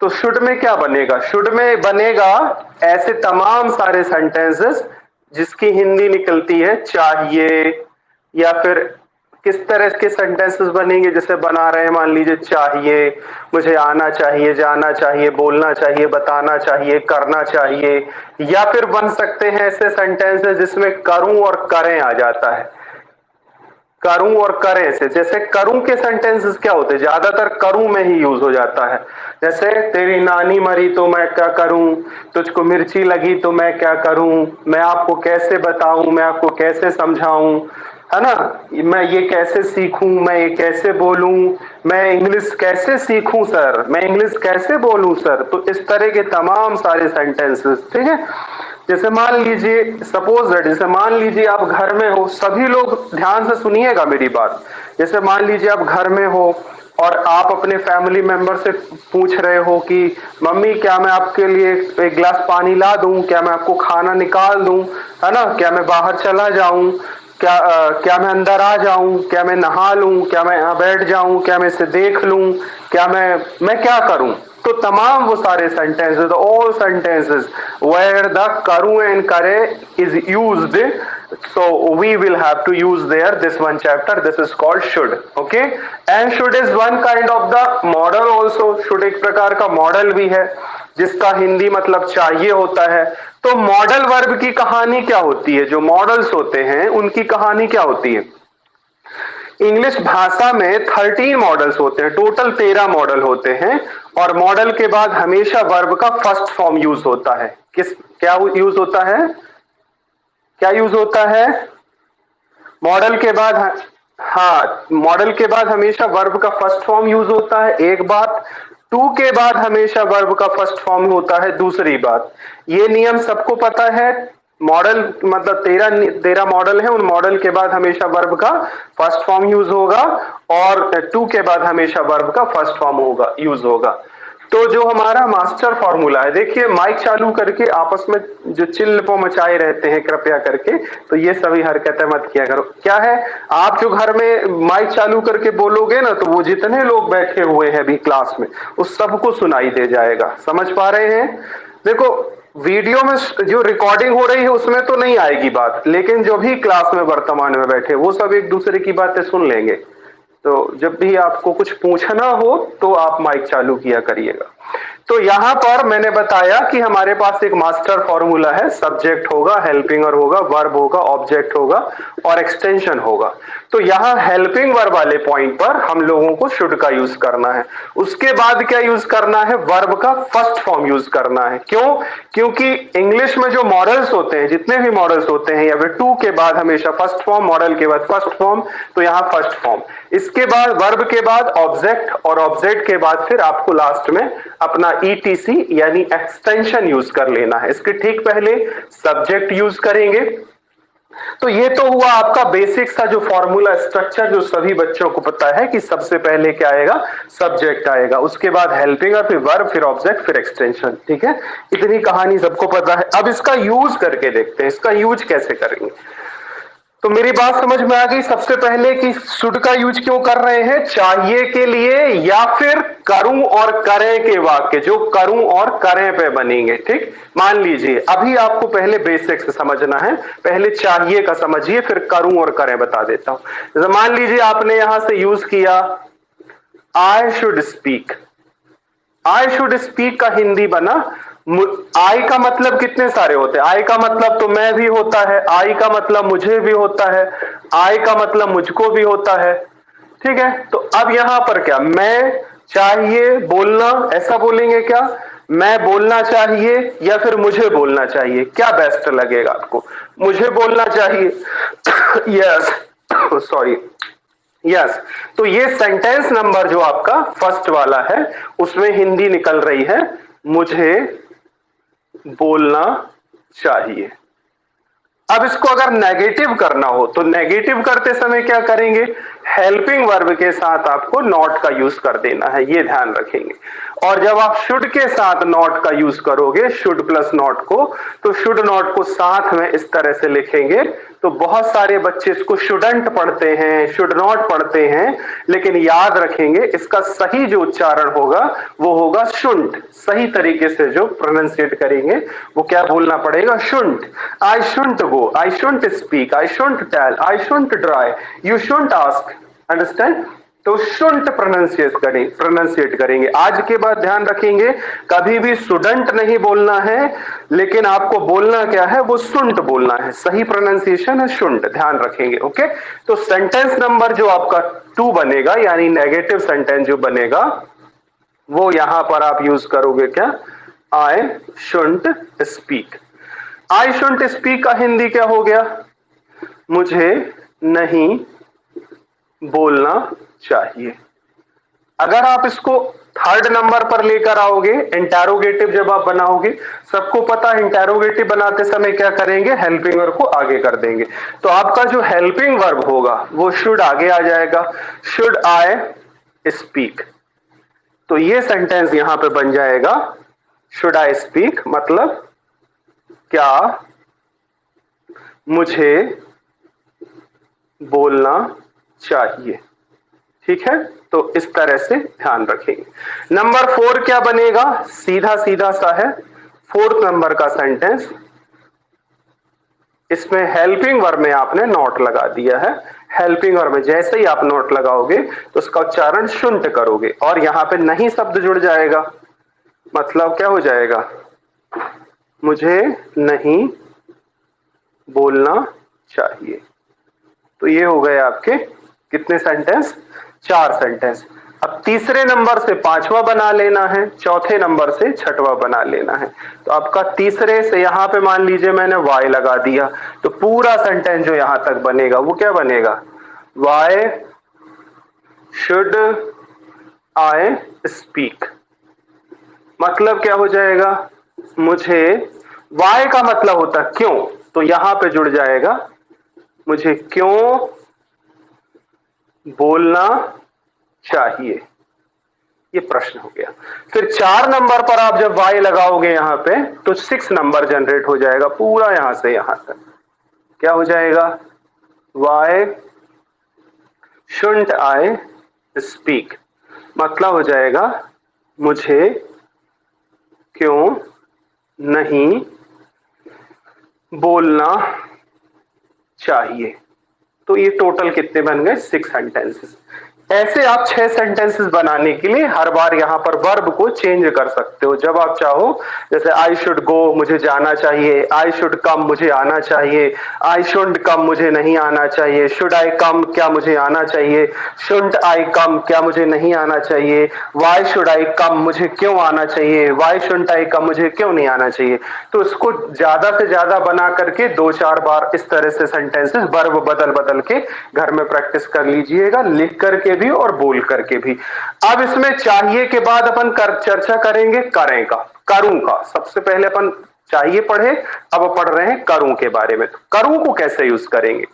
तो शुड में क्या बनेगा? शुड में बनेगा ऐसे तमाम सारे सेंटेंसेस जिसकी हिंदी निकलती है चाहिए, या फिर किस तरह के सेंटेंसेस बनेंगे जैसे बना रहे हैं, मान लीजिए चाहिए, मुझे आना चाहिए, जाना चाहिए, बोलना चाहिए, बताना चाहिए, करना चाहिए। या फिर बन सकते हैं ऐसे सेंटेंसेस जिसमें करूं और करें आ जाता है। करूं और करें से, जैसे करूं के सेंटेंसेस क्या होते हैं? ज्यादातर करूं में ही यूज हो जाता है। जैसे तेरी नानी मरी तो मैं क्या करूं, तुझको मिर्ची लगी तो मैं क्या करूं, मैं आपको कैसे बताऊं, मैं आपको कैसे समझाऊं, है ना? मैं ये कैसे सीखूं, मैं ये कैसे बोलूं, मैं इंग्लिश कैसे सीखूं सर, मैं इंग्लिश कैसे बोलूं सर। तो इस तरह के तमाम सारे सेंटेंसेस, ठीक है। जैसे मान लीजिए, सपोज दैट, जैसे मान लीजिए आप घर में हो, सभी लोग ध्यान से सुनिएगा मेरी बात। जैसे मान लीजिए आप घर में हो और आप अपने फैमिली मेंबर से पूछ रहे हो कि मम्मी क्या मैं आपके लिए एक गिलास पानी ला दूं, क्या मैं आपको खाना निकाल दूं, है ना, क्या मैं बाहर चला जाऊं, क्या मैं अंदर आ जाऊं, क्या मैं नहा लूं, क्या मैं यहाँ बैठ जाऊं, क्या मैं इसे देख लूं, क्या मैं क्या करूं। तो तमाम वो सारे sentences, all sentences where the करूं एंड करे is used, so we will have to use there this one chapter, this is called should. Okay, and should is one kind of the model also. should एक प्रकार का model भी है जिसका हिंदी मतलब चाहिए होता है। तो मॉडल वर्ब की कहानी क्या होती है? जो मॉडल्स होते हैं उनकी कहानी क्या होती है? इंग्लिश भाषा में 13 मॉडल्स होते हैं, टोटल 13 मॉडल होते हैं। और मॉडल के बाद हमेशा वर्ब का फर्स्ट फॉर्म यूज होता है। क्या यूज होता है? क्या यूज होता है मॉडल के बाद? हाँ, मॉडल के बाद हमेशा वर्ब का फर्स्ट फॉर्म यूज होता है, एक बात। टू के बाद हमेशा वर्ब का फर्स्ट फॉर्म होता है, दूसरी बात। ये नियम सबको पता है। मॉडल मतलब 13 मॉडल है, उन मॉडल के बाद हमेशा वर्ब का फर्स्ट फॉर्म यूज होगा, और टू के बाद हमेशा वर्ब का फर्स्ट फॉर्म होगा, यूज होगा। तो जो हमारा मास्टर फॉर्मूला है, देखिए माइक चालू करके आपस में जो चिल्लपो मचाए रहते हैं कृपया करके, तो ये सभी हरकतें मत किया करो। क्या है, आप जो घर में माइक चालू करके बोलोगे ना, तो वो जितने लोग बैठे हुए हैं अभी क्लास में, उस सबको सुनाई दे जाएगा। समझ पा रहे हैं? देखो, वीडियो में जो रिकॉर्डिंग हो रही है उसमें तो नहीं आएगी बात, लेकिन जो भी क्लास में वर्तमान में बैठे वो सब एक दूसरे की बातें सुन लेंगे। तो जब भी आपको कुछ पूछना हो तो आप माइक चालू किया करिएगा। तो यहां पर मैंने बताया कि हमारे पास एक मास्टर फॉर्मूला है, सब्जेक्ट होगा, हेल्पिंग होगा, वर्ब होगा, ऑब्जेक्ट होगा और एक्सटेंशन होगा। तो यहां हेल्पिंग वर्ब वाले पॉइंट पर हम लोगों को शुड का यूज करना है। उसके बाद क्या यूज करना है? वर्ब का फर्स्ट फॉर्म यूज करना है। क्यों? क्योंकि इंग्लिश में जो मॉडल्स होते हैं, जितने भी मॉडल्स होते हैं, या फिर टू के बाद हमेशा फर्स्ट फॉर्म, मॉडल के बाद फर्स्ट फॉर्म, तो यहां फर्स्ट फॉर्म, इसके बाद वर्ब के बाद ऑब्जेक्ट, और ऑब्जेक्ट के बाद फिर आपको लास्ट में अपना ईटीसी यानी एक्सटेंशन यूज कर लेना है। इसके ठीक पहले सब्जेक्ट यूज करेंगे। तो ये तो हुआ आपका बेसिक सा जो फॉर्मूला स्ट्रक्चर, जो सभी बच्चों को पता है कि सबसे पहले क्या आएगा? सब्जेक्ट आएगा, उसके बाद हेल्पिंग, फिर वर्ब, फिर ऑब्जेक्ट, फिर एक्सटेंशन। ठीक है, इतनी कहानी सबको पता है। अब इसका यूज करके देखते हैं, इसका यूज कैसे करेंगे। तो मेरी बात समझ में आ गई सबसे पहले कि शुड का यूज क्यों कर रहे हैं? चाहिए के लिए, या फिर करूं और करें के वाक्य जो करूं और करें पे बनेंगे। ठीक, मान लीजिए अभी आपको पहले बेसिक से समझना है, पहले चाहिए का समझिए, फिर करूं और करें बता देता हूं। जैसे मान लीजिए आपने यहां से यूज किया I should speak. I should speak का हिंदी बना, आई का मतलब कितने सारे होते हैं? आई का मतलब तो मैं भी होता है, आई का मतलब मुझे भी होता है, आई का मतलब मुझको भी होता है। ठीक है, तो अब यहां पर क्या, मैं चाहिए बोलना, ऐसा बोलेंगे क्या? मैं बोलना चाहिए या फिर मुझे बोलना चाहिए? क्या बेस्ट लगेगा आपको? मुझे बोलना चाहिए। Yes, sorry, yes. तो ये सेंटेंस नंबर जो आपका फर्स्ट वाला है, उसमें हिंदी निकल रही है मुझे बोलना चाहिए। अब इसको अगर नेगेटिव करना हो तो नेगेटिव करते समय क्या करेंगे? हेल्पिंग वर्ब के साथ आपको नॉट का यूज कर देना है, ये ध्यान रखेंगे। और जब आप शुड के साथ नॉट का यूज करोगे, शुड प्लस नॉट को, तो शुड नॉट को साथ में इस तरह से लिखेंगे। तो बहुत सारे बच्चे इसको शुडंट पढ़ते हैं, शुड नॉट पढ़ते हैं, लेकिन याद रखेंगे इसका सही जो उच्चारण होगा वो होगा शुंट। सही तरीके से जो प्रोनाउंसिएट करेंगे वो क्या बोलना पड़ेगा, shan't. I shan't go, I shan't speak, I shan't tell, I shan't dry, you shan't ask. Understand? तो शुंट प्रोनाउंसिएट करेंगे। आज के बाद ध्यान रखेंगे कभी भी शुडंट नहीं बोलना है, लेकिन आपको बोलना क्या है, वो शुंट बोलना है। सही प्रोनाउंसिएशन है शुंट, ध्यान रखेंगे। ओके, तो सेंटेंस नंबर जो आपका 2 बनेगा, यानी नेगेटिव सेंटेंस जो बनेगा, वो यहां पर आप यूज करोगे क्या, आई shan't speak. I shan't speak का हिंदी क्या हो गया, मुझे नहीं बोलना चाहिए। अगर आप इसको थर्ड नंबर पर लेकर आओगे, इंटेरोगेटिव जब आप बनाओगे, सबको पता है इंटेरोगेटिव बनाते समय क्या करेंगे, हेल्पिंग वर्ब को आगे कर देंगे। तो आपका जो हेल्पिंग वर्ब होगा वो शुड आगे आ जाएगा, शुड आई स्पीक। तो ये सेंटेंस यहां पे बन जाएगा, शुड आई स्पीक मतलब क्या मुझे बोलना चाहिए। ठीक है, तो इस तरह से ध्यान रखेंगे। नंबर 4 क्या बनेगा, सीधा सीधा सा है, फोर्थ नंबर का सेंटेंस। इसमें हेल्पिंग वर्ब में आपने नॉट लगा दिया है। हेल्पिंग वर्ब में जैसे ही आप नॉट लगाओगे तो उसका उच्चारण शुंठ करोगे, और यहां पे नहीं शब्द जुड़ जाएगा। मतलब क्या हो जाएगा, मुझे नहीं बोलना चाहिए। तो ये हो गए आपके कितने सेंटेंस, 4 सेंटेंस। अब तीसरे नंबर से 5वां बना लेना है, चौथे नंबर से 6वां बना लेना है। तो आपका तीसरे से यहां पे मान लीजिए मैंने वाई लगा दिया, तो पूरा सेंटेंस जो यहां तक बनेगा वो क्या बनेगा, वाई शुड आई स्पीक। मतलब क्या हो जाएगा, मुझे, वाई का मतलब होता क्यों, तो यहां पे जुड़ जाएगा मुझे क्यों बोलना चाहिए, ये प्रश्न हो गया। फिर 4 नंबर पर आप जब वाई लगाओगे यहां पे, तो 6 नंबर जनरेट हो जाएगा पूरा यहां से यहां तक। क्या हो जाएगा, वाई शुडंट आई स्पीक। मतलब हो जाएगा मुझे क्यों नहीं बोलना चाहिए। तो ये टोटल कितने बन गए, 6 सेंटेंसेस। ऐसे आप 6 सेंटेंसेस बनाने के लिए हर बार यहां पर वर्ब को चेंज कर सकते हो जब आप चाहो। जैसे आई शुड गो, मुझे जाना चाहिए, आई शुड कम, मुझे आना चाहिए, आई शुड कम, मुझे नहीं आना चाहिए, शुड आई कम, क्या मुझे आना चाहिए, शुड आई कम, क्या मुझे नहीं आना चाहिए, वाई शुड आई कम, मुझे क्यों आना चाहिए, वाई शुड आई कम, मुझे क्यों नहीं आना चाहिए। तो इसको ज्यादा से ज्यादा बना करके 2-4 बार इस तरह से सेंटेंसेस वर्ब बदल बदल के घर में प्रैक्टिस कर लीजिएगा, लिख करके भी और बोल करके भी। अब इसमें चाहिए के बाद अपन चर्चा करेंगे करें का, करूं का। सबसे पहले अपन चाहिए पढ़े, अब पढ़ रहे हैं करूं के बारे में। तो करूं को कैसे यूज करेंगे,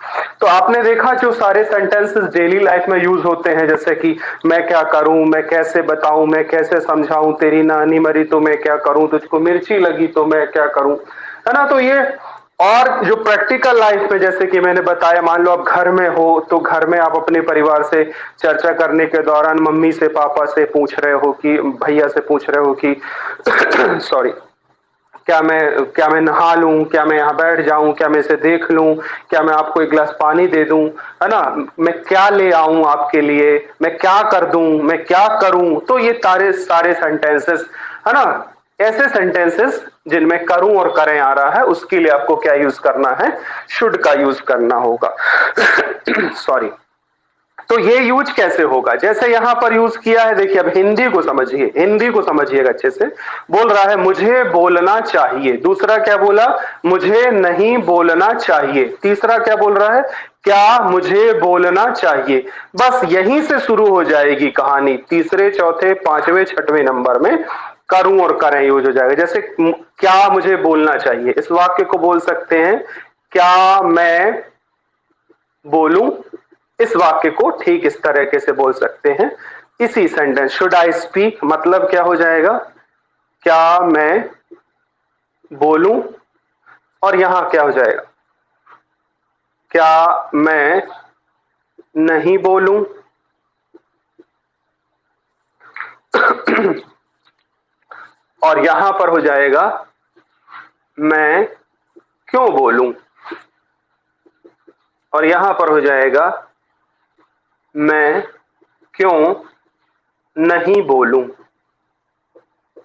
तो आपने देखा जो सारे सेंटेंसेस डेली लाइफ में यूज होते हैं, जैसे कि मैं क्या करूं, मैं कैसे बताऊं, मैं कैसे समझाऊं, तेरी नानी मरी तो मैं क्या करूं, तुझको मिर्ची लगी तो मैं क्या करूं, है ना। तो ये, और जो प्रैक्टिकल लाइफ में जैसे कि मैंने बताया, मान लो आप घर में हो, तो घर में आप अपने परिवार से चर्चा करने के दौरान मम्मी से पापा से पूछ रहे हो कि, भैया से पूछ रहे हो कि सॉरी, क्या मैं नहा लूं, क्या मैं यहाँ बैठ जाऊं, क्या मैं इसे देख लूं, क्या मैं आपको एक गिलास पानी दे दूं, है ना, मैं क्या ले आऊं आपके लिए, मैं क्या कर दूं, मैं क्या करूं। तो ये सारे सारे सेंटेंसेस, है ना, ऐसे सेंटेंसेस जिनमें करूं और करें आ रहा है, उसके लिए आपको क्या यूज करना है, शुड का यूज करना होगा। सॉरी। तो ये यूज कैसे होगा, जैसे यहां पर यूज किया है, देखिए अब हिंदी को समझिए, हिंदी को समझिएगा अच्छे से। बोल रहा है मुझे बोलना चाहिए, दूसरा क्या बोला, मुझे नहीं बोलना चाहिए, तीसरा क्या बोल रहा है, क्या मुझे बोलना चाहिए। बस यहीं से शुरू हो जाएगी कहानी, तीसरे चौथे पांचवें छठवें नंबर में करूं और करें यूज हो जाएगा। जैसे क्या मुझे बोलना चाहिए, इस वाक्य को बोल सकते हैं, क्या मैं बोलूं, इस वाक्य को ठीक इस तरीके से बोल सकते हैं। इसी सेंटेंस शुड आई स्पीक मतलब क्या हो जाएगा, क्या मैं बोलूं, और यहां क्या हो जाएगा, क्या मैं नहीं बोलूं। और यहां पर हो जाएगा मैं क्यों बोलूं, और यहां पर हो जाएगा मैं क्यों नहीं बोलूं।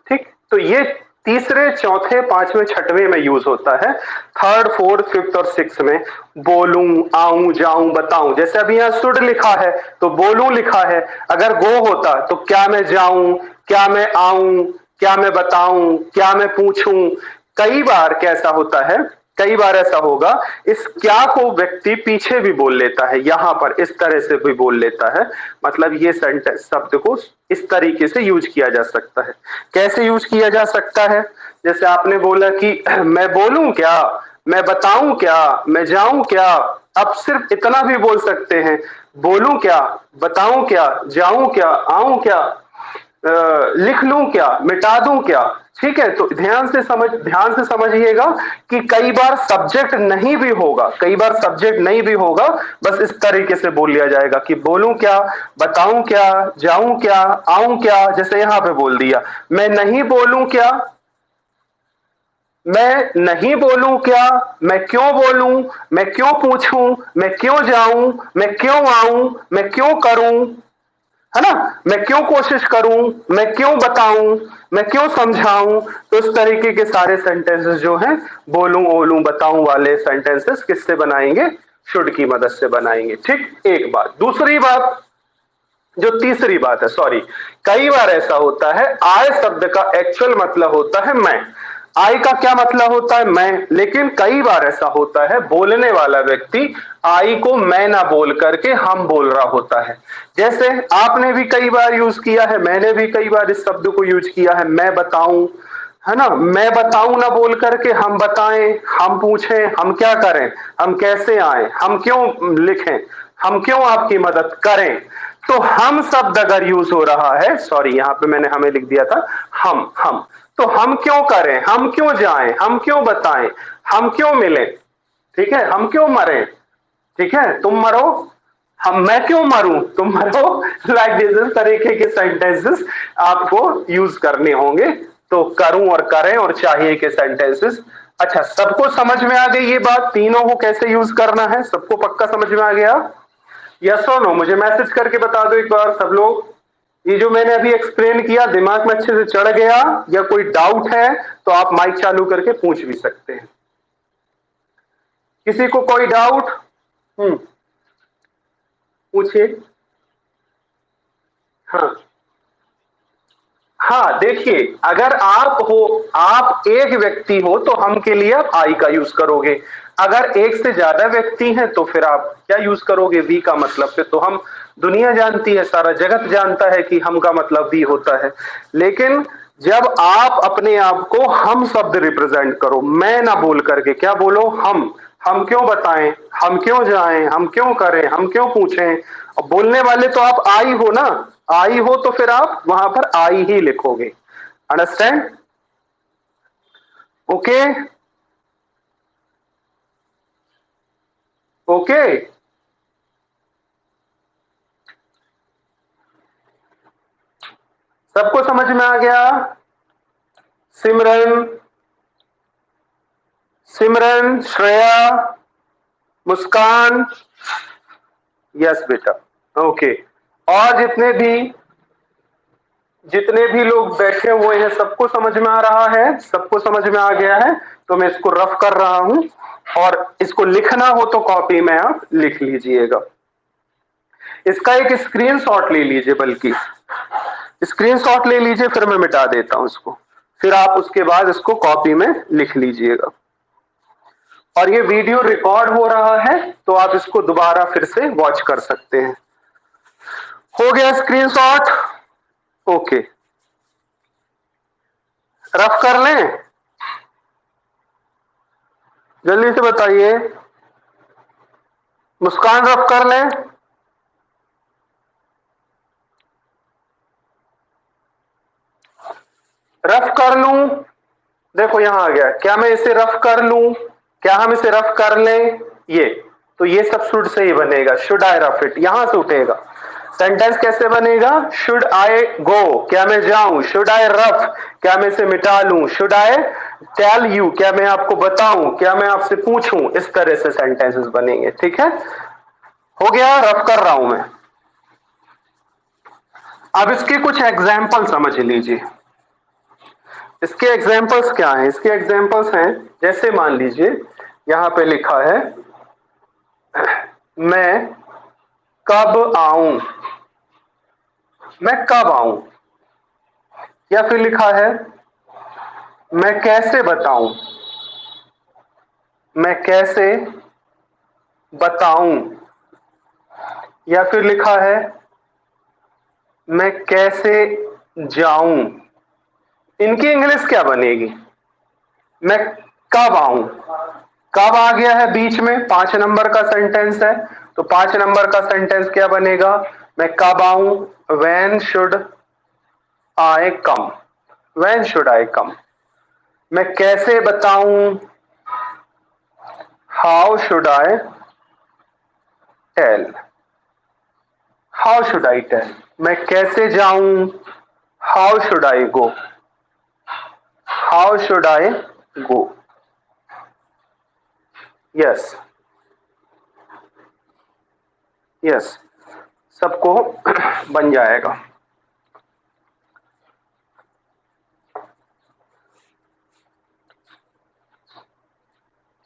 ठीक, तो ये तीसरे, चौथे, पांचवें, छठवें में यूज होता है। थर्ड, फोर्थ, फिफ्थ और सिक्स में बोलूं, आऊं, जाऊं, बताऊं। जैसे अभी यहां शुड लिखा है तो बोलूं लिखा है, अगर गो होता तो क्या मैं जाऊं, क्या मैं आऊं, क्या मैं बताऊं, क्या मैं पूछूं। कई बार कैसा होता है, कई बार ऐसा होगा इस क्या को व्यक्ति पीछे भी बोल लेता है, यहां पर इस तरह से भी बोल लेता है। मतलब ये सेंटेंस शब्द को इस तरीके से यूज किया जा सकता है। कैसे यूज किया जा सकता है, जैसे आपने बोला कि मैं बोलूं क्या, मैं बताऊं क्या, मैं जाऊं क्या। अब सिर्फ इतना भी बोल सकते हैं, बोलूं क्या, बताऊं क्या, जाऊं क्या, आऊं क्या, लिख लूं क्या, मिटा दूं क्या। ठीक है, तो ध्यान से समझिएगा कि कई बार सब्जेक्ट नहीं भी होगा, कई बार सब्जेक्ट नहीं भी होगा, बस इस तरीके से बोल लिया जाएगा कि बोलूं क्या, बताऊं क्या, जाऊं क्या, आऊं क्या। जैसे यहां पे बोल दिया, मैं नहीं बोलूं क्या, मैं नहीं बोलूं क्या, मैं क्यों बोलूं, मैं क्यों पूछूं, मैं क्यों जाऊं, मैं क्यों आऊं, मैं क्यों करूं, है ना, मैं क्यों कोशिश करूं, मैं क्यों बताऊं, मैं क्यों समझाऊं। तो इस तरीके के सारे सेंटेंसेस जो हैं, बोलूं, ओलूं, बताऊं वाले सेंटेंसेस किससे बनाएंगे, शुड की मदद से बनाएंगे। ठीक, एक बात। दूसरी बात, जो तीसरी बात है, सॉरी, कई बार ऐसा होता है आई शब्द का एक्चुअल मतलब होता है मैं, आई का क्या मतलब होता है मैं, लेकिन कई बार ऐसा होता है बोलने वाला व्यक्ति आई को मैं ना बोल करके हम बोल रहा होता है। जैसे आपने भी कई बार यूज किया है, मैंने भी कई बार इस शब्द को यूज किया है, मैं बताऊं, है ना, मैं बताऊं ना बोल करके हम बताएं, हम पूछें, हम क्या करें, हम कैसे आए, हम क्यों लिखें, हम क्यों आपकी मदद करें। तो हम शब्द अगर यूज हो रहा है, सॉरी यहां पे मैंने हमें लिख दिया था, हम, तो हम क्यों करें, हम क्यों जाएं, हम क्यों बताएं, हम क्यों मिलें, ठीक है, हम क्यों मरें, ठीक है, तुम मरो, हम, मैं क्यों मरूं, तुम मरो। लाइक दिस तरीके के सेंटेंसेस आपको यूज करने होंगे। तो करूं और करें और चाहिए के सेंटेंसेस। अच्छा, सबको समझ में आ गई ये बात, तीनों को कैसे यूज करना है, सबको पक्का समझ में आ गया। यस और नो मुझे मैसेज करके बता दो एक बार सब लोग। ये जो मैंने अभी एक्सप्लेन किया दिमाग में अच्छे से चढ़ गया, या कोई डाउट है तो आप माइक चालू करके पूछ भी सकते हैं। किसी को कोई डाउट? पूछिए। हाँ, हाँ, देखिए, अगर आप हो, आप एक व्यक्ति हो तो हम के लिए आप आई का यूज करोगे। अगर एक से ज्यादा व्यक्ति हैं तो फिर आप क्या यूज करोगे, वी का मतलब। फिर तो हम, दुनिया जानती है, सारा जगत जानता है कि हम का मतलब वी होता है। लेकिन जब आप अपने आप को हम शब्द रिप्रेजेंट करो, मैं ना बोल करके क्या बोलो, हम क्यों बताएं, हम क्यों जाएं, हम क्यों करें, हम क्यों पूछें। अब बोलने वाले तो आप आई हो ना, आई हो तो फिर आप वहां पर आई ही लिखोगे। अंडरस्टैंड? ओके, ओके, सबको समझ में आ गया। सिमरन, सिमरन, श्रेया, मुस्कान, यस बेटा, ओके। और जितने भी लोग बैठे हुए हैं सबको समझ में आ रहा है, सबको समझ में आ गया है। तो मैं इसको रफ कर रहा हूं, और इसको लिखना हो तो कॉपी में आप लिख लीजिएगा। इसका एक स्क्रीनशॉट ले लीजिए, बल्कि स्क्रीनशॉट ले लीजिए, फिर मैं मिटा देता हूं इसको। फिर आप उसके बाद इसको कॉपी में लिख लीजिएगा। और ये वीडियो रिकॉर्ड हो रहा है तो आप इसको दोबारा फिर से वॉच कर सकते हैं। हो गया स्क्रीनशॉट? ओके, रफ कर लें, जल्दी से बताइए। मुस्कान, रफ कर लें? रफ कर लूं, देखो यहां आ गया, क्या मैं इसे रफ कर लूं, क्या हम इसे रफ कर लें, ये तो ये सब शुड से ही बनेगा, शुड आई रफ इट, यहां से उठेगा। सेंटेंस कैसे बनेगा, शुड आई गो, क्या मैं जाऊं, शुड आई रफ, क्या मैं इसे मिटा लूं, शुड आई टेल यू, क्या मैं आपको बताऊं, क्या मैं आपसे पूछूं, इस तरह से सेंटेंसेस बनेंगे। ठीक है, हो गया, रफ कर रहा हूं मैं। अब इसके कुछ एग्जाम्पल समझ लीजिए। इसके एग्जाम्पल्स क्या हैं, इसके एग्जाम्पल्स हैं, जैसे मान लीजिए यहां पे लिखा है मैं कब आऊं, मैं कब आऊं, या फिर लिखा है मैं कैसे बताऊं, मैं कैसे बताऊं, या फिर लिखा है मैं कैसे जाऊं। इनकी इंग्लिश क्या बनेगी, मैं कब आऊं, कब आ गया है बीच में, 5 नंबर का सेंटेंस है, तो 5 नंबर का सेंटेंस क्या बनेगा, मैं कब आऊं, when should I come, when should I come. मैं कैसे बताऊं, how should I tell, how should I tell. मैं कैसे जाऊं, how should I go, how should I go. Yes yes, सबको बन जाएगा।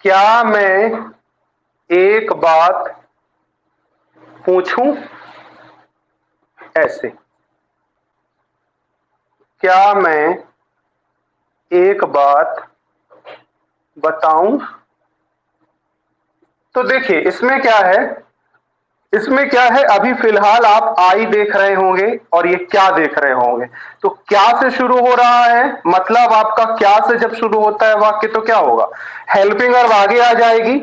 क्या मैं एक बात पूछूं, ऐसे, क्या मैं एक बात बताऊं। तो देखिए इसमें क्या है, इसमें क्या है, अभी फिलहाल आप आई देख रहे होंगे और ये क्या देख रहे होंगे। तो क्या से शुरू हो रहा है, मतलब आपका क्या से जब शुरू होता है वाक्य तो क्या होगा, हेल्पिंग वर्ब आगे आ जाएगी।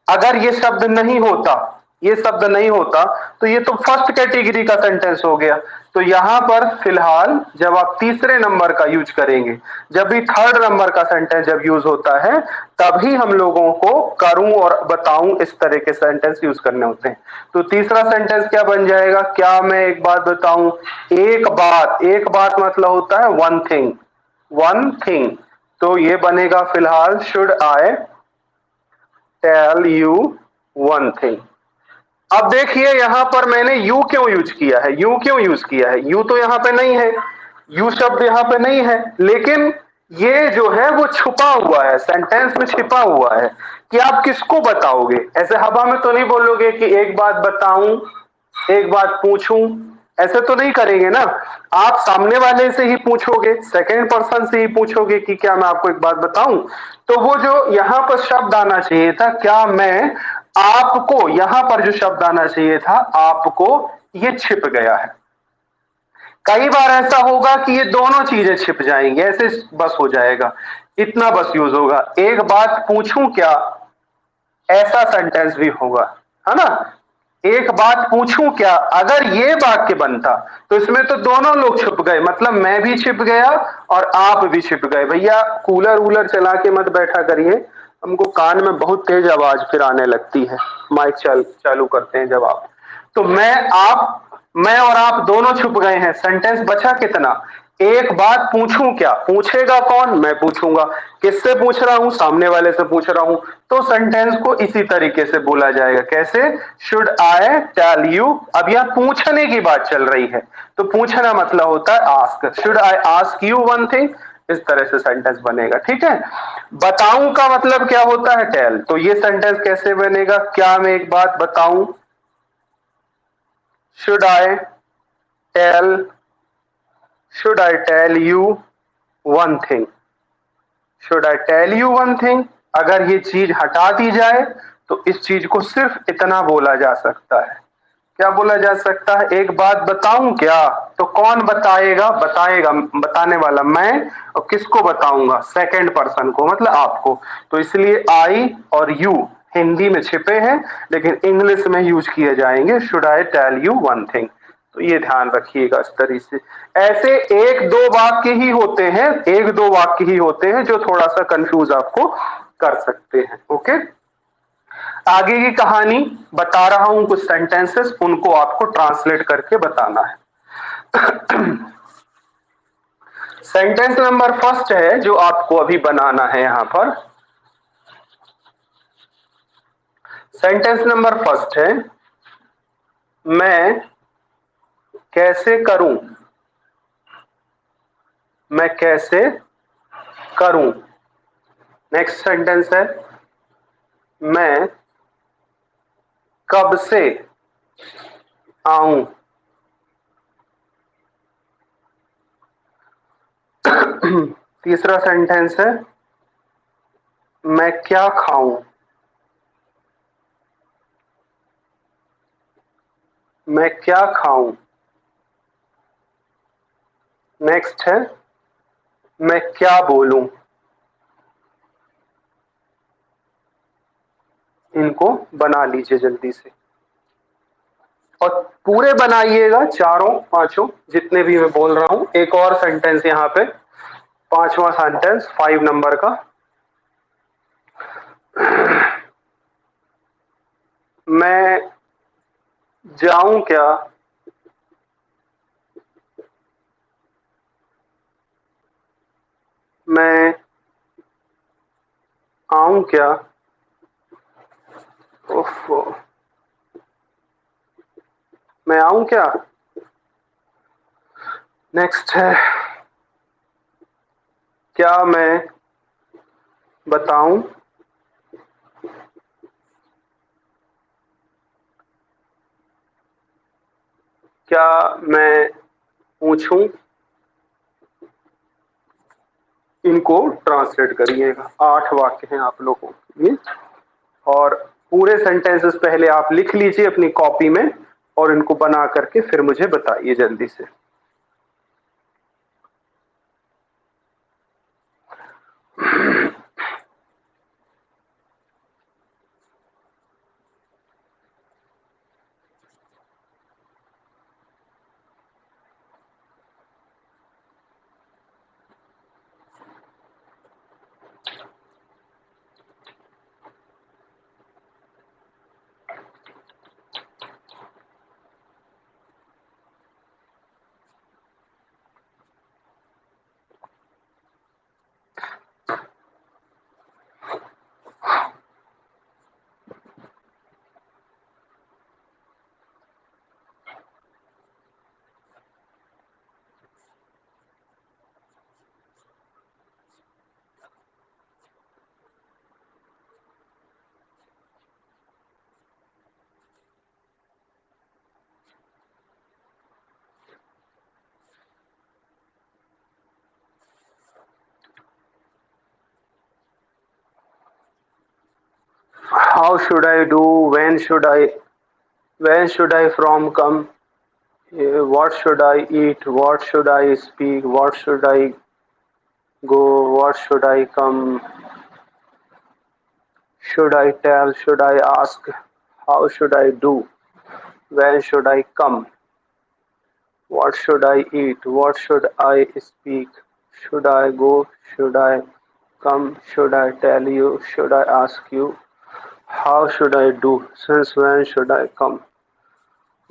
अगर ये शब्द नहीं होता, ये शब्द नहीं होता, तो ये तो फर्स्ट कैटेगरी का सेंटेंस हो गया। तो यहां पर फिलहाल जब आप तीसरे नंबर का यूज करेंगे, जब भी थर्ड नंबर का सेंटेंस जब यूज होता है, तभी हम लोगों को करूं और बताऊं इस तरह के सेंटेंस यूज करने होते हैं। तो तीसरा सेंटेंस क्या बन जाएगा, क्या मैं एक बात बताऊं, एक बात, एक बात मतलब होता है वन थिंग, वन थिंग। तो ये बनेगा फिलहाल should I tell you one thing. अब देखिए यहां पर मैंने यू क्यों यूज किया है, यू क्यों यूज किया है, यू तो यहां पे नहीं है, यू शब्द यहां पे नहीं है, लेकिन ये जो है वो छुपा हुआ है, सेंटेंस में छिपा हुआ है कि आप किसको बताओगे। ऐसे हवा में तो नहीं बोलोगे कि एक बात बताऊं, एक बात पूछूं, ऐसे तो नहीं करेंगे ना। आप सामने वाले से ही पूछोगे, सेकंड पर्सन से ही पूछोगे कि क्या मैं आपको एक बात बताऊं। तो वो जो यहां पर शब्द आना चाहिए था, क्या मैं आपको, यहां पर जो शब्द आना चाहिए था आपको, ये छिप गया है। कई बार ऐसा होगा कि ये दोनों चीजें छिप जाएंगी, ऐसे बस हो जाएगा, इतना बस यूज होगा, एक बात पूछूं क्या, ऐसा सेंटेंस भी होगा, है ना। एक बात पूछूं क्या, अगर ये वाक्य बनता तो इसमें तो दोनों लोग छुप गए, मतलब मैं भी छिप गया और आप भी छिप गए। भैया कूलर वूलर चला के मत बैठा करिए, हमको कान में बहुत तेज आवाज फिर आने लगती है, माइक चालू करते हैं जब आप। तो मैं और आप दोनों छुप गए हैं, सेंटेंस बचा कितना, एक बात पूछूं क्या, पूछेगा कौन, मैं पूछूंगा, किससे पूछ रहा हूं, सामने वाले से पूछ रहा हूं। तो सेंटेंस को इसी तरीके से बोला जाएगा, कैसे, शुड आई टेल यू। अब यहां पूछने की बात चल रही है, तो पूछना मतलब होता है ask, should I ask you one thing, इस तरह से सेंटेंस बनेगा। ठीक है, बताऊं का मतलब क्या होता है, टेल। तो ये सेंटेंस कैसे बनेगा, क्या मैं एक बात बताऊं, should I tell, should I tell you one thing, should I tell you one thing। अगर ये चीज हटा दी जाए तो इस चीज को सिर्फ इतना बोला जा सकता है, क्या बोला जा सकता है, एक बात बताऊं क्या। तो कौन बताएगा, बताएगा बताने वाला मैं, और किसको बताऊंगा, सेकंड पर्सन को, मतलब आपको। तो इसलिए आई और यू हिंदी में छिपे हैं, लेकिन इंग्लिश में यूज किए जाएंगे, should I tell you one thing. तो ये ध्यान रखिएगा इस तरीके से। ऐसे एक दो वाक्य ही होते हैं, एक दो वाक्य ही होते हैं जो थोड़ा सा कंफ्यूज आपको कर सकते हैं। ओके, आगे की कहानी बता रहा हूं, कुछ सेंटेंसेस, उनको आपको ट्रांसलेट करके बताना है। सेंटेंस नंबर फर्स्ट है जो आपको अभी बनाना है यहां पर। सेंटेंस नंबर फर्स्ट है, मैं कैसे करूं, मैं कैसे करूं। नेक्स्ट सेंटेंस है, मैं कब से आऊं। तीसरा सेंटेंस है, मैं क्या खाऊं, मैं क्या खाऊं। नेक्स्ट है, मैं क्या बोलूं। इनको बना लीजिए जल्दी से, और पूरे बनाइएगा, चारों पांचों जितने भी मैं बोल रहा हूं। एक और सेंटेंस यहाँ पे, पांचवा सेंटेंस 5 नंबर का, मैं जाऊं क्या, मैं आऊं क्या। ओफो, मैं आऊं क्या। नेक्स्ट है, क्या मैं बताऊं, क्या मैं पूछूं। इनको ट्रांसलेट करिएगा। 8 वाक्य हैं आप लोगों के लिए, और पूरे सेंटेंसेस पहले आप लिख लीजिए अपनी कॉपी में, और इनको बना करके फिर मुझे बताइए जल्दी से। How should I do, when should I from come, what should I eat, what should I speak, what should I go, what should I come, should I tell, should I ask, how should I do, when should I come, what should I eat, what should I speak, should I go, should I come, should I tell you, should I ask you, how should I do, since when should I come,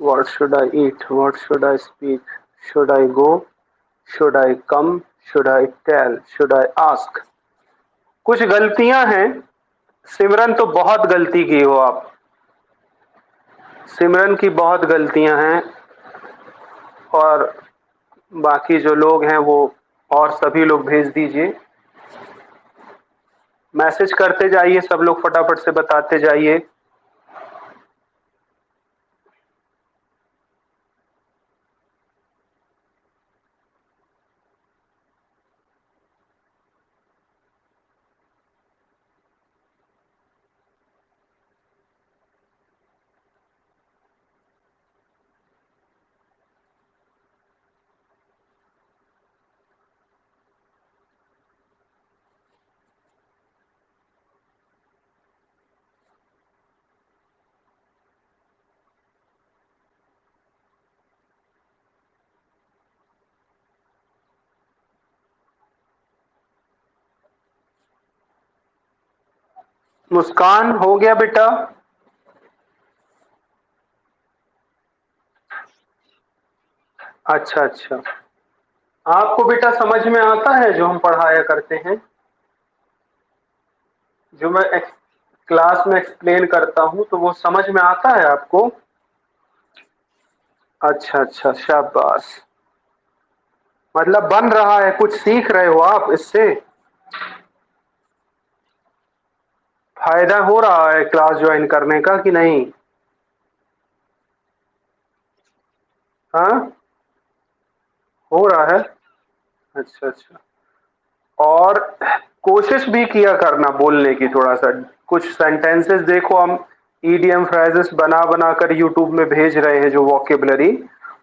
what should I eat, what should I speak, should I go, should I come, should I tell, should I ask। कुछ गलतियां हैं, सिमरन तो बहुत गलती की हो आप, सिमरन की बहुत गलतियां हैं, और बाकी जो लोग हैं वो, और सभी लोग भेज दीजिए, मैसेज करते जाइए, सब लोग फटाफट से बताते जाइए। मुस्कान हो गया बेटा? अच्छा अच्छा, आपको बेटा समझ में आता है जो हम पढ़ाया करते हैं, जो मैं क्लास में एक्सप्लेन करता हूं, तो वो समझ में आता है आपको? अच्छा अच्छा, शाबाश। मतलब बन रहा है, कुछ सीख रहे हो आप इससे, फायदा हो रहा है क्लास ज्वाइन करने का कि नहीं? हाँ, हो रहा है। अच्छा अच्छा। और कोशिश भी किया करना बोलने की, थोड़ा सा कुछ सेंटेंसेस देखो, हम ईडीएम फ्रेजेस बना बना कर यूट्यूब में भेज रहे हैं, जो वोकेबलरी,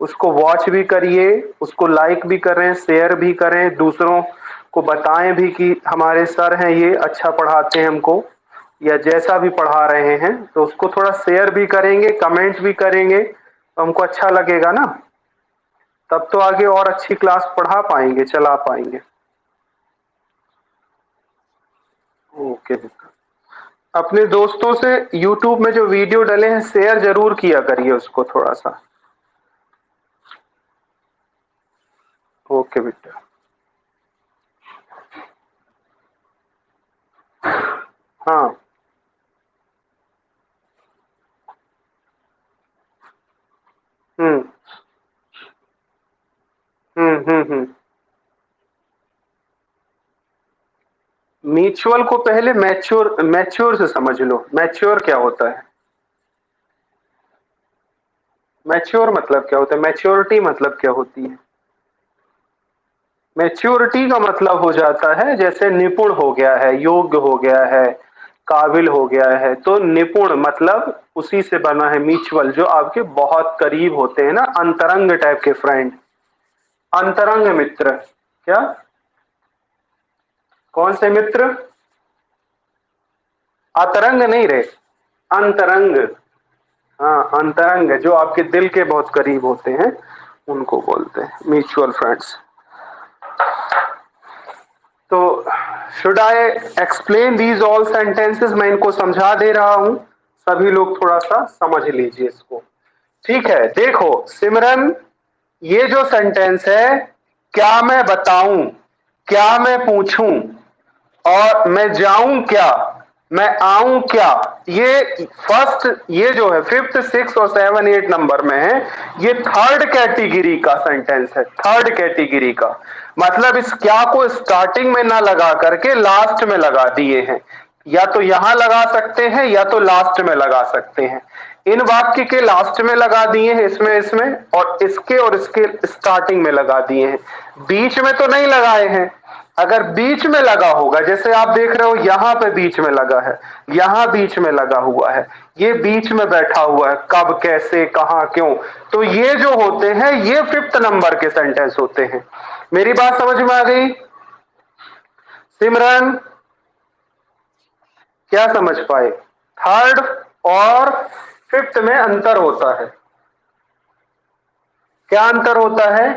उसको वॉच भी करिए, उसको लाइक भी करें, शेयर भी करें, दूसरों को बताएं भी कि हमारे सर हैं ये, अच्छा पढ़ाते हैं हमको, या जैसा भी पढ़ा रहे हैं, तो उसको थोड़ा शेयर भी करेंगे, कमेंट्स भी करेंगे, तो हमको अच्छा लगेगा ना, तब तो आगे और अच्छी क्लास पढ़ा पाएंगे, चला पाएंगे। ओके, अपने दोस्तों से यूट्यूब में जो वीडियो डले हैं शेयर जरूर किया करिए उसको थोड़ा सा। ओके बेटा। हाँ। हम्म हम्म। म्यूचुअल को पहले मैच्योर मैच्योर से समझ लो, मैच्योर क्या होता है? मैच्योर मतलब क्या होता है? मैच्योरिटी मतलब क्या होती है? मैच्योरिटी का मतलब हो जाता है जैसे निपुण हो गया है, योग्य हो गया है, काबिल हो गया है, तो निपुण मतलब उसी से बना है म्यूचुअल, जो आपके बहुत करीब होते हैं ना, अंतरंग टाइप के फ्रेंड, अंतरंग मित्र। क्या? कौन से मित्र? अतरंग नहीं रे, अंतरंग। हाँ, अंतरंग जो आपके दिल के बहुत करीब होते हैं, उनको बोलते हैं म्यूचुअल फ्रेंड्स। तो should I explain these all sentences? मैं इनको समझा दे रहा हूं, सभी लोग थोड़ा सा समझ लीजिए इसको। ठीक है, देखो सिमरन, ये जो सेंटेंस है, क्या मैं बताऊं, क्या मैं पूछूं, और मैं जाऊं क्या, मैं आऊं क्या, ये फर्स्ट, ये जो है फिफ्थ, सिक्स और सेवन, एट नंबर में है, ये थर्ड कैटेगरी का सेंटेंस है, थर्ड कैटेगरी का। मतलब इस क्या को स्टार्टिंग में ना लगा करके लास्ट में लगा दिए हैं, या तो यहां लगा सकते हैं या तो लास्ट में लगा सकते हैं। इन वाक्य के लास्ट में लगा दिए हैं, इसमें और इसके स्टार्टिंग में लगा दिए हैं, बीच में तो नहीं लगाए हैं। अगर बीच में लगा होगा, जैसे आप देख रहे हो यहां पे बीच में लगा है, यहां बीच में लगा हुआ है, ये बीच में बैठा हुआ है, कब, कैसे, कहां, क्यों, तो ये जो होते हैं ये फिफ्थ नंबर के सेंटेंस होते हैं। मेरी बात समझ में आ गई सिमरन? क्या समझ पाए? थर्ड और फिफ्थ में अंतर होता है। क्या अंतर होता है?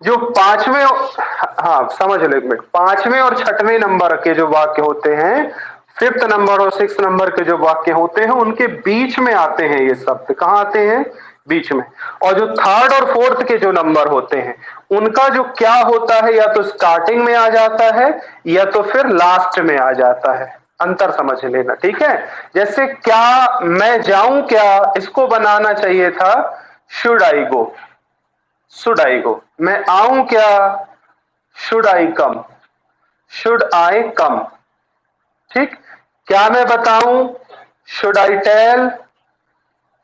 जो पांचवें, हाँ समझ लो एक मिनट, पांचवें और छठवें नंबर के जो वाक्य होते हैं, फिफ्थ नंबर और सिक्स नंबर के जो वाक्य होते हैं, उनके बीच में आते हैं ये शब्द। कहां आते हैं? बीच में। और जो थर्ड और फोर्थ के जो नंबर होते हैं, उनका जो क्या होता है, या तो स्टार्टिंग में आ जाता है या तो फिर लास्ट में आ जाता है। अंतर समझ लेना, ठीक है? जैसे क्या मैं जाऊं क्या, इसको बनाना चाहिए था should I go, should I गो। मैं आऊं क्या, should I come, should I कम। ठीक? क्या मैं बताऊं, should I tell,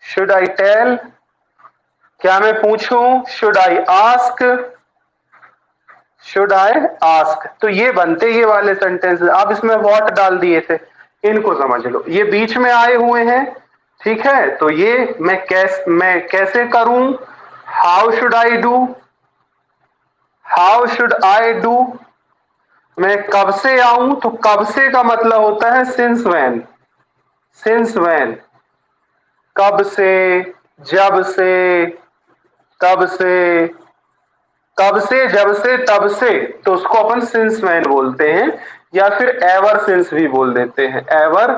should I tell. क्या मैं पूछूं, should I ask, should I ask. तो ये बनते ये वाले सेंटेंस, आप इसमें व्हाट डाल दिए थे, इनको समझ लो, ये बीच में आए हुए हैं। ठीक है, तो ये मैं कैसे करूं, how should I do, how should I do. मैं कब से आऊं, तो कब से का मतलब होता है सिंस व्हेन, सिंस व्हेन, कब से, जब से, तब से, कब से, जब से, तब से, तो उसको अपन सिंस व्हेन बोलते हैं। या फिर एवर सिंस भी बोल देते हैं, एवर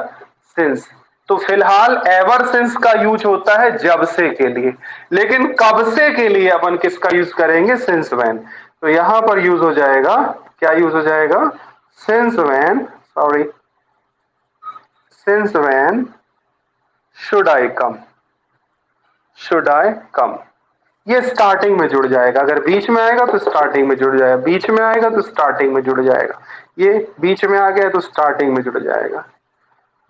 सिंस। तो फिलहाल एवर सिंस का यूज होता है जब से के लिए, लेकिन कब से के लिए अपन किसका यूज करेंगे, सिंस व्हेन। तो यहां पर यूज हो जाएगा, क्या यूज हो जाएगा, since when, sorry, since when should I come, should I come. ये स्टार्टिंग में जुड़ जाएगा, अगर बीच में आएगा तो स्टार्टिंग में जुड़ जाएगा, बीच में आएगा तो स्टार्टिंग में जुड़ जाएगा, ये बीच में आ गया तो स्टार्टिंग में जुड़ जाएगा।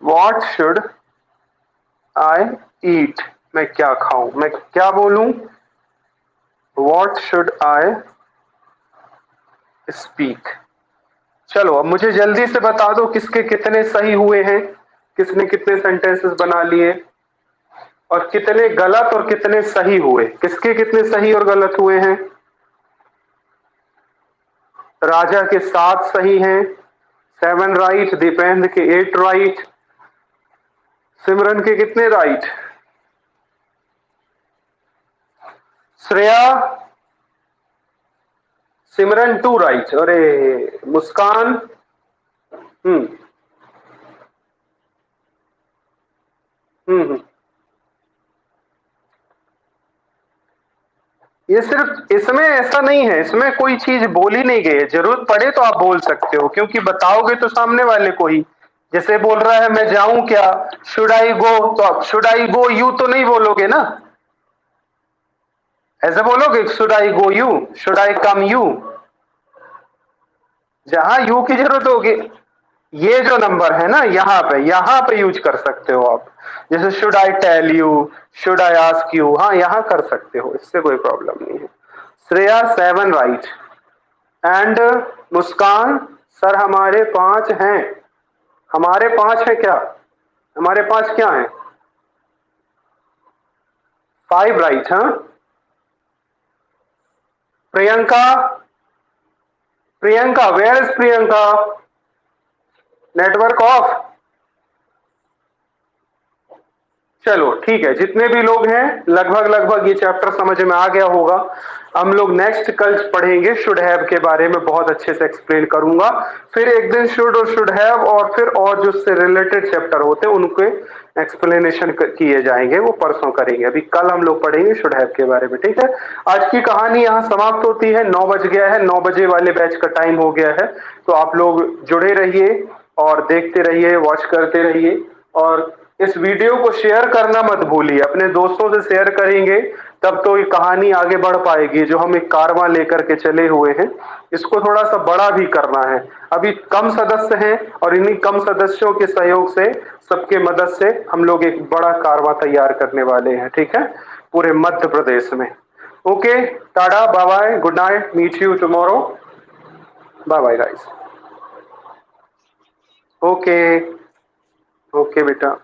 वॉट शुड आई ईट, मैं क्या खाऊं, मैं क्या बोलूं, वॉट शुड आई स्पीक। चलो अब मुझे जल्दी से बता दो किसके कितने सही हुए हैं, किसने कितने सेंटेंसेस बना लिए, और कितने गलत और कितने सही हुए, किसके कितने सही और गलत हुए हैं। राजा के 7 सही हैं, 7 राइट, दीपेंद्र के 8 राइट, सिमरन के कितने राइट, श्रेया, सिमरन 2 राइट, अरे मुस्कान, हम्म हम्म। ये सिर्फ इसमें ऐसा नहीं है, इसमें कोई चीज बोली नहीं गई है, जरूरत पड़े तो आप बोल सकते हो, क्योंकि बताओगे तो सामने वाले को ही। जैसे बोल रहा है मैं जाऊं क्या, शुड आई गो, तो आप शुड आई गो यू तो नहीं बोलोगे ना, ऐसे बोलोगे should I go you, should I come you, जहां यू की जरूरत होगी, ये जो नंबर है ना यहाँ पे यूज कर सकते हो आप। जैसे should I tell you, should I ask you, हाँ यहाँ कर सकते हो, इससे कोई प्रॉब्लम नहीं है। Shreya 7 right, and Muskan, sir हमारे 5 हैं, हमारे 5 है क्या, हमारे 5 क्या है, 5 राइट, हाँ। Priyanka, Priyanka where is Priyanka, network off. चलो ठीक है, जितने भी लोग हैं लगभग लगभग ये चैप्टर समझ में आ गया होगा। हम लोग नेक्स्ट कल पढ़ेंगे शुड हैव के बारे में, बहुत अच्छे से एक्सप्लेन करूंगा। फिर एक दिन शुड और शुड हैव और फिर और जो उससे रिलेटेड चैप्टर होते हैं उनके एक्सप्लेनेशन किए जाएंगे, वो परसों करेंगे। अभी कल हम लोग पढ़ेंगे शुड हैव के बारे में, ठीक है। आज की कहानी यहाँ समाप्त होती है, 9 बज गया है, 9 बजे वाले बैच का टाइम हो गया है। तो आप लोग जुड़े रहिए और देखते रहिए, वॉच करते रहिए, और इस वीडियो को शेयर करना मत भूलिए, अपने दोस्तों से शेयर करेंगे तब तो ये कहानी आगे बढ़ पाएगी। जो हम एक कारवां लेकर के चले हुए हैं, इसको थोड़ा सा बड़ा भी करना है। अभी कम सदस्य हैं और इन्हीं कम सदस्यों के सहयोग से, सबके मदद से हम लोग एक बड़ा कारवां तैयार करने वाले हैं, ठीक है, पूरे मध्य प्रदेश में। Okay, tata, bye bye, good night, meet you tomorrow, bye bye guys. Okay, okay बेटा।